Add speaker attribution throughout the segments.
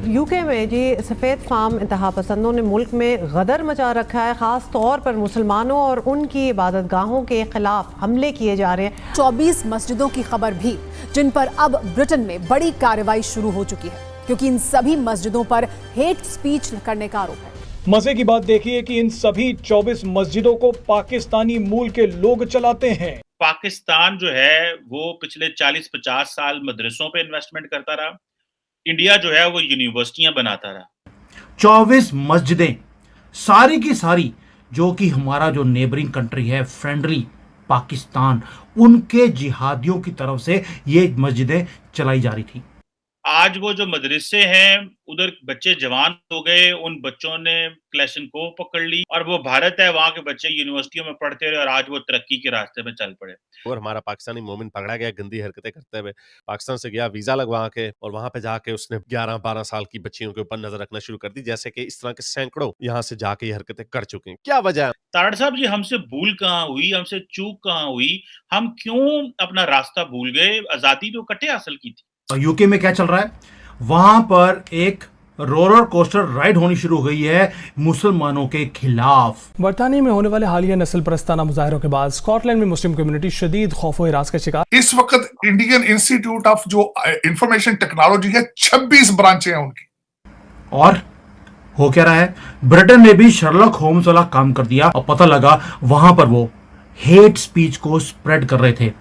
Speaker 1: UK में जी सफ़ेद farm इंतहा पसंदों ने मुल्क में गदर मचा रखा है। ख़ास तौर पर मुसलमानों और उनकी इबादत गाहों के खिलाफ हमले किए जा रहे हैं।
Speaker 2: 24 मस्जिदों की खबर भी, जिन पर अब ब्रिटेन में बड़ी कार्रवाई शुरू हो चुकी है, क्योंकि इन सभी मस्जिदों पर हेट स्पीच करने का आरोप है।
Speaker 3: मजे की बात देखिए कि इन सभी 24 मस्जिदों को पाकिस्तानी मूल के लोग चलाते हैं।
Speaker 4: पाकिस्तान जो है वो पिछले 40-50 साल मदरसों पे इन्वेस्टमेंट करता रहा। इंडिया जो है वो यूनिवर्सिटियां बनाता रहा।
Speaker 5: 24 मस्जिदें सारी की सारी जो कि हमारा जो नेबरिंग कंट्री है फ्रेंडली पाकिस्तान, उनके जिहादियों की तरफ से ये मस्जिदें चलाई जा रही थी।
Speaker 4: आज वो जो मदरसे हैं उधर बच्चे जवान हो गए, उन बच्चों ने क्लैशनकोव पकड़ ली और वो भारत है, वहाँ के बच्चे यूनिवर्सिटियों में पढ़ते रहे और आज वो तरक्की के रास्ते में चल पड़े।
Speaker 6: और हमारा पाकिस्तानी मोमिन पकड़ा गया गंदी हरकतें करते हुए। पाकिस्तान से गया वीजा लगवा के और वहां पे जाके उसने 11-12 साल की बच्चियों के ऊपर नजर रखना शुरू कर दी, जैसे कि इस तरह के सैकड़ों यहाँ से जाके ये हरकतें कर चुके हैं। क्या वजह है?
Speaker 4: तारड़ साहब जी, हमसे भूल कहाँ हुई, हमसे चूक कहाँ हुई, हम क्यों अपना रास्ता भूल गए? आजादी तो कटे हासिल की थी।
Speaker 5: यूके में क्या चल रहा है? वहां पर एक रोलर कोस्टर राइड होनी शुरू हो गई है मुसलमानों के खिलाफ।
Speaker 7: बरतानिया में होने वाले हालिया नस्ल परस्ताना मुजाहरों के बाद स्कॉटलैंड में मुस्लिम कम्युनिटी शदीद खौफ व हिरास का शिकार।
Speaker 8: इस वक्त इंडियन इंस्टीट्यूट ऑफ जो इंफॉर्मेशन टेक्नोलॉजी है 26 ब्रांचें हैं उनकी।
Speaker 5: और हो क्या रहा है? ब्रिटेन ने भी शर्लॉक होम्स वाला काम कर दिया और पता लगा वहां पर वो हेट स्पीच को स्प्रेड कर रहे थे।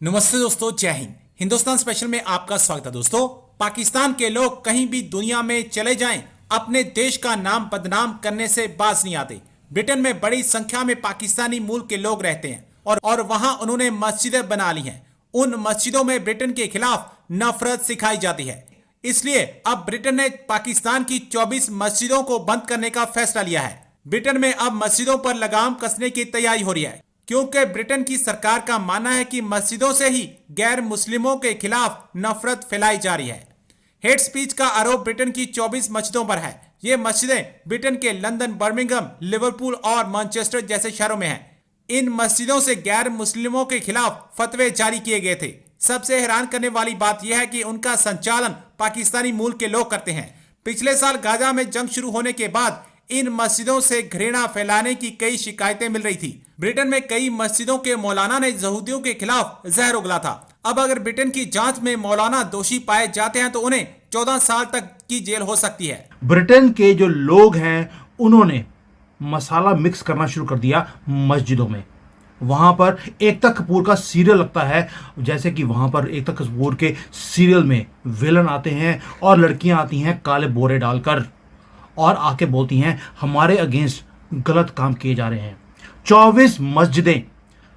Speaker 9: नमस्ते दोस्तों, जय हिंद। हिंदुस्तान स्पेशल में आपका स्वागत है। दोस्तों, पाकिस्तान के लोग कहीं भी दुनिया में चले जाएं, अपने देश का नाम बदनाम करने से बाज नहीं आते। ब्रिटेन में बड़ी संख्या में पाकिस्तानी मूल के लोग रहते हैं और वहां उन्होंने मस्जिदें बना ली हैं। उन मस्जिदों में ब्रिटेन के खिलाफ नफरत सिखाई जाती है। इसलिए अब ब्रिटेन ने पाकिस्तान की 24 मस्जिदों को बंद करने का फैसला लिया है। ब्रिटेन में अब मस्जिदों पर लगाम कसने की तैयारी हो रही है, क्योंकि ब्रिटेन की सरकार का मानना है कि मस्जिदों से ही गैर मुस्लिमों के खिलाफ नफरत फैलाई जा रही है। हेट स्पीच का आरोप ब्रिटेन की 24 मस्जिदों पर है। ये मस्जिदें ब्रिटेन के लंदन, बर्मिंघम, लिवरपूल और मैनचेस्टर जैसे शहरों में हैं। इन मस्जिदों से गैर मुस्लिमों के खिलाफ फतवे जारी किए गए थे। सबसे हैरान करने वाली बात यह है कि उनका संचालन पाकिस्तानी मूल के लोग करते हैं। पिछले साल गाजा में जंग शुरू होने के बाद इन मस्जिदों से घृणा फैलाने की कई शिकायतें मिल रही थी। ब्रिटेन में कई मस्जिदों के मौलाना ने यहूदियों के खिलाफ जहर उगला था। अब अगर ब्रिटेन की जांच में मौलाना दोषी पाए जाते हैं तो उन्हें 14 साल तक की जेल हो सकती है।
Speaker 5: ब्रिटेन के जो लोग हैं उन्होंने मसाला मिक्स करना शुरू कर दिया मस्जिदों में। वहां पर एकता कपूर का सीरियल लगता है, जैसे कि वहां पर एकता कपूर के सीरियल में विलन आते हैं और लड़कियां आती हैं काले बोरे डालकर और आके बोलती हैं हमारे अगेंस्ट गलत काम किए जा रहे हैं। 24 मस्जिदें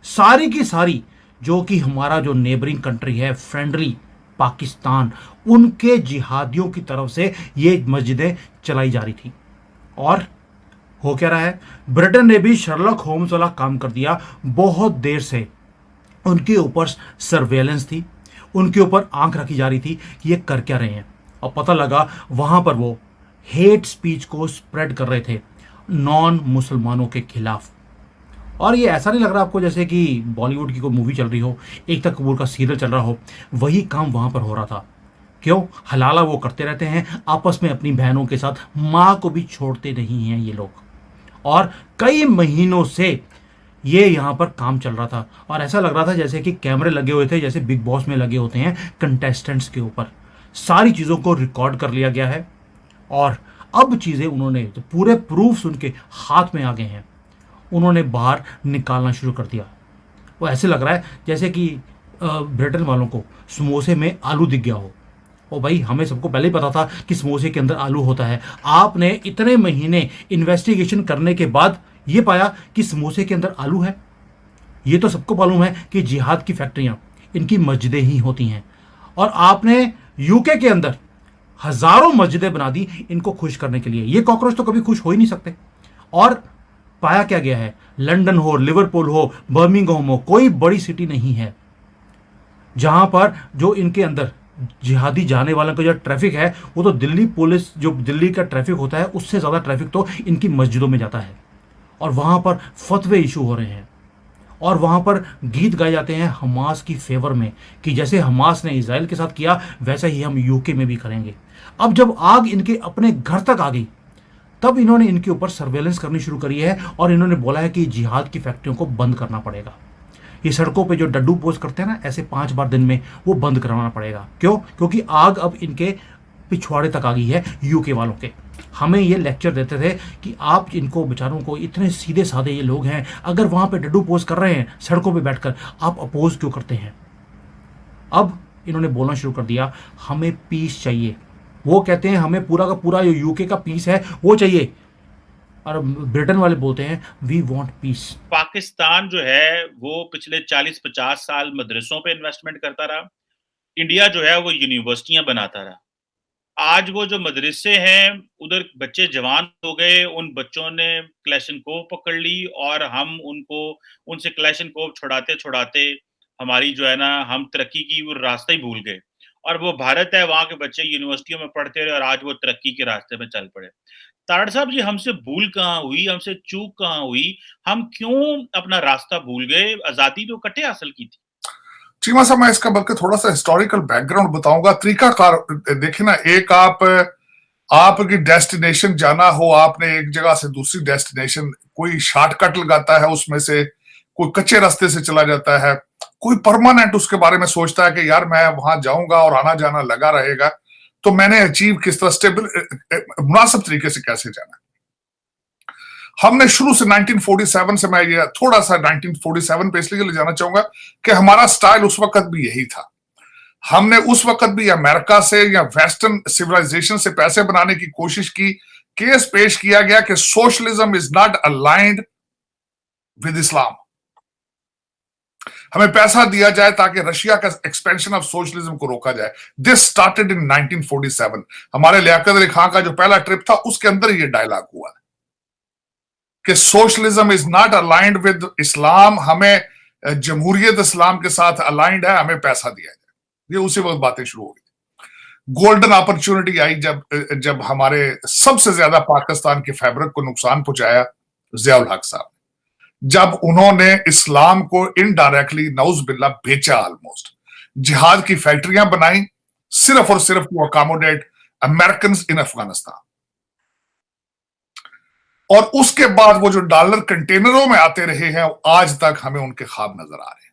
Speaker 5: सारी की सारी जो कि हमारा जो नेबरिंग कंट्री है फ्रेंडली पाकिस्तान, उनके जिहादियों की तरफ से ये मस्जिदें चलाई जा रही थी। और हो क्या रहा है? ब्रिटेन ने भी शर्लॉक होम्स वाला काम कर दिया। बहुत देर से उनके ऊपर सर्वेलेंस थी, उनके ऊपर आंख रखी जा रही थी कि ये कर क्या रहे हैं, और पता लगा वहां पर वो हेट स्पीच को स्प्रेड कर रहे थे नॉन मुसलमानों के खिलाफ। और ये ऐसा नहीं लग रहा आपको जैसे कि बॉलीवुड की कोई मूवी चल रही हो, एकता कपूर का सीरियल चल रहा हो? वही काम वहां पर हो रहा था। क्यों? हलाला वो करते रहते हैं आपस में अपनी बहनों के साथ, माँ को भी छोड़ते नहीं हैं ये लोग। और कई महीनों से ये यहाँ पर काम चल रहा था और ऐसा लग रहा था जैसे कि कैमरे लगे हुए थे, जैसे बिग बॉस में लगे होते हैं कंटेस्टेंट्स के ऊपर। सारी चीज़ों को रिकॉर्ड कर लिया गया है और अब चीज़ें उन्होंने तो पूरे प्रूफ्स उनके हाथ में आ गए हैं, उन्होंने बाहर निकालना शुरू कर दिया। वो ऐसे लग रहा है जैसे कि ब्रिटेन वालों को समोसे में आलू दिख गया हो। ओ भाई, हमें सबको पहले ही पता था कि समोसे के अंदर आलू होता है। आपने इतने महीने इन्वेस्टिगेशन करने के बाद ये पाया कि समोसे के अंदर आलू है। ये तो सबको मालूम है कि जिहाद की फैक्ट्रियाँ, इनकी मस्जिदें ही होती हैं। और आपने यूके के अंदर हजारों मस्जिदें बना दी इनको खुश करने के लिए। ये कॉकरोच तो कभी खुश हो ही नहीं सकते। और पाया क्या गया है? लंदन हो, लिवरपूल हो, बर्मिंघम हो, कोई बड़ी सिटी नहीं है जहां पर जो इनके अंदर जिहादी जाने वालों का जो ट्रैफिक है वो तो दिल्ली पुलिस, जो दिल्ली का ट्रैफिक होता है उससे ज़्यादा ट्रैफिक तो इनकी मस्जिदों में जाता है। और वहां पर फतवे इशू हो रहे हैं और वहाँ पर गीत गाए जाते हैं हमास की फेवर में कि जैसे हमास ने इजराइल के साथ किया वैसा ही हम यूके में भी करेंगे। अब जब आग इनके अपने घर तक आ गई तब इन्होंने इनके ऊपर सर्वेलेंस करनी शुरू करी है और इन्होंने बोला है कि जिहाद की फैक्ट्रियों को बंद करना पड़ेगा। ये सड़कों पे जो डड्डू पोस्ट करते हैं ना, ऐसे 5 बार दिन में वो बंद करवाना पड़ेगा। क्यों? क्योंकि आग अब इनके पिछवाड़े तक आ गई है यूके वालों के। हमें ये लेक्चर देते थे कि आप इनको बेचारों को, इतने सीधे साधे ये लोग हैं, अगर वहाँ पे डड्डू पोस्ट कर रहे हैं सड़कों पे बैठकर, आप अपोज क्यों करते हैं? अब इन्होंने बोलना शुरू कर दिया हमें पीस चाहिए। वो कहते हैं हमें पूरा का पूरा जो यूके का पीस है वो चाहिए, और ब्रिटेन वाले बोलते हैं वी वांट पीस।
Speaker 4: पाकिस्तान जो है वो पिछले 40-50 साल मदरसों पे इन्वेस्टमेंट करता रहा। इंडिया जो है वो यूनिवर्सिटियां बनाता रहा। आज वो जो मदरसे हैं उधर बच्चे जवान हो गए, उन बच्चों ने क्लैशनकोव पकड़ ली और हम उनसे क्लैशनकोव छुड़ाते छुड़ाते हमारी जो है ना, हम तरक्की की वो रास्ता ही भूल गए। और वो भारत है, वहां के बच्चे यूनिवर्सिटियों में पढ़ते रहे और आज वो तरक्की के रास्ते में चल पड़े। तारड़ साहब जी, हमसे भूल कहाँ हुई, हमसे चूक कहाँ हुई, हम क्यों अपना रास्ता भूल गए? आजादी तो इकट्ठे हासिल की थी।
Speaker 8: चीमा साहब, मैं इसका बल्कि थोड़ा सा हिस्टोरिकल बैकग्राउंड बताऊंगा। तरीकाकार देखिए ना, एक आपकी डेस्टिनेशन जाना हो, आपने एक जगह से दूसरी डेस्टिनेशन, कोई शॉर्टकट लगाता है उसमें से, कोई कच्चे रास्ते से चला जाता है, कोई परमानेंट उसके बारे में सोचता है कि यार मैं वहां जाऊंगा और आना जाना लगा रहेगा, तो मैंने अचीव किस तरह स्टेबल मुनासिब तरीके से कैसे जाना। हमने शुरू से 1947 से, मैं ये थोड़ा सा 1947 पे इसलिए ले जाना चाहूंगा कि हमारा स्टाइल उस वक्त भी यही था। हमने उस वक्त भी अमेरिका से या वेस्टर्न सिविलाइजेशन से पैसे बनाने की कोशिश की। केस पेश किया गया कि socialism is not aligned with इस्लाम। हमें पैसा दिया जाए ताकि रशिया का एक्सपेंशन ऑफ सोशलिज्म को रोका जाए। This started in 1947। हमारे लियाकत अली खान का जो पहला ट्रिप था उसके अंदर ये डायलॉग हुआ कि socialism is not aligned with इस्लाम, हमें जमहूरियत इस्लाम के साथ अलाइंड है, हमें पैसा दिया जाए। ये उसी वक्त बातें शुरू हो गई। गोल्डन अपॉर्चुनिटी आई जब हमारे सबसे ज्यादा पाकिस्तान के फैब्रिक को नुकसान पहुंचाया जियाउल हक साहब, जब उन्होंने इस्लाम को इनडायरेक्टली नौज बिल्ला बेचा, ऑलमोस्ट जिहाद की फैक्ट्रियां बनाई सिर्फ और सिर्फ to accommodate American in Afghanistan. और उसके बाद वो जो डॉलर कंटेनरों में आते रहे हैं, आज तक हमें उनके ख्वाब नजर आ रहे हैं।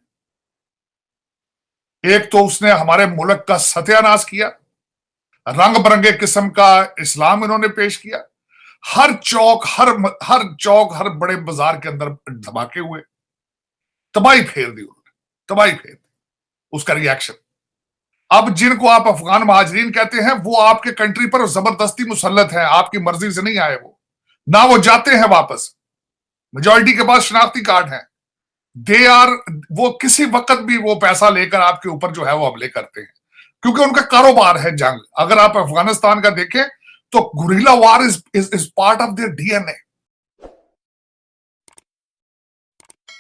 Speaker 8: एक तो उसने हमारे मुल्क का सत्यानाश किया, रंग बिरंगे किस्म का इस्लाम इन्होंने पेश किया। हर चौक हर बड़े बाजार के अंदर धमाके हुए, तबाही फेर दी उन्होंने, तबाही फेर दी। उसका रिएक्शन, अब जिनको आप अफगान महाजरीन कहते हैं वो आपके कंट्री पर जबरदस्ती मुसल्लत हैं, आपकी मर्जी से नहीं आए वो, ना वो जाते हैं वापस। मेजॉरिटी के पास शनाख्ती कार्ड है, वो किसी वक्त भी वो पैसा लेकर आपके ऊपर जो है वो हमले करते हैं, क्योंकि उनका कारोबार है जंग। अगर आप अफगानिस्तान का देखें तो guerrilla war is part of their DNA.